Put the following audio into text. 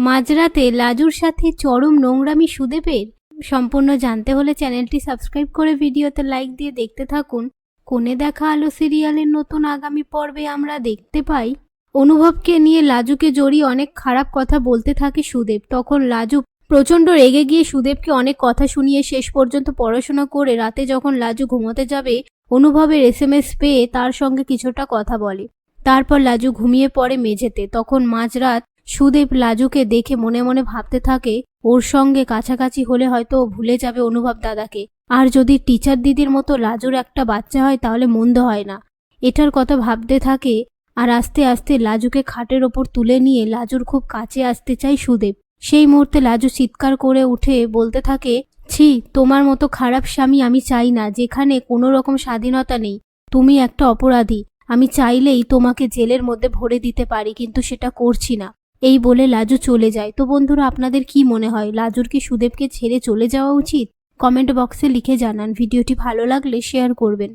মাঝরাতে লাজুর সাথে চরম নোংরামি সুদেবের। সম্পূর্ণ জানতে হলে চ্যানেলটি সাবস্ক্রাইব করে ভিডিওতে লাইক দিয়ে দেখতে থাকুন। কোণে দেখা আলো সিরিয়ালের নতুন আগামী পর্বে আমরা দেখতে পাই অনুভবকে নিয়ে লাজুকে জড়িয়ে অনেক খারাপ কথা বলতে থাকে সুদেব। তখন লাজু প্রচণ্ড রেগে গিয়ে সুদেবকে অনেক কথা শুনিয়ে শেষ পর্যন্ত পড়াশোনা করে রাতে যখন লাজু ঘুমোতে যাবে অনুভবের SMS পেয়ে তার সঙ্গে কিছুটা কথা বলে। তারপর লাজু ঘুমিয়ে পড়ে মেঝেতে। তখন মাঝরাত সুদেব লাজুকে দেখে মনে মনে ভাবতে থাকে ওর সঙ্গে কাছাকাছি হলে হয়তো ও ভুলে যাবে অনুভব দাদাকে, আর যদি টিচার দিদির মতো লাজুর একটা বাচ্চা হয় তাহলে মন্দ হয় না। এটার কথা ভাবতে থাকে আর আস্তে আস্তে লাজুকে খাটের ওপর তুলে নিয়ে লাজুর খুব কাছে আসতে চায় সুদেব। সেই মুহূর্তে লাজু চিৎকার করে উঠে বলতে থাকে, ছি, তোমার মতো খারাপ স্বামী আমি চাই না, যেখানে কোনো রকম স্বাধীনতা নেই। তুমি একটা অপরাধী। আমি চাইলেই তোমাকে জেলের মধ্যে ভরে দিতে পারি, কিন্তু সেটা করছি না। এই বলে লাজু চলে যায়। তো বন্ধুরা, আপনাদের কি মনে হয়, লাজুর কি সুদেবকে ছেড়ে চলে যাওয়া উচিত? কমেন্ট বক্সে লিখে জানান। ভিডিওটি ভালো লাগলে শেয়ার করবেন।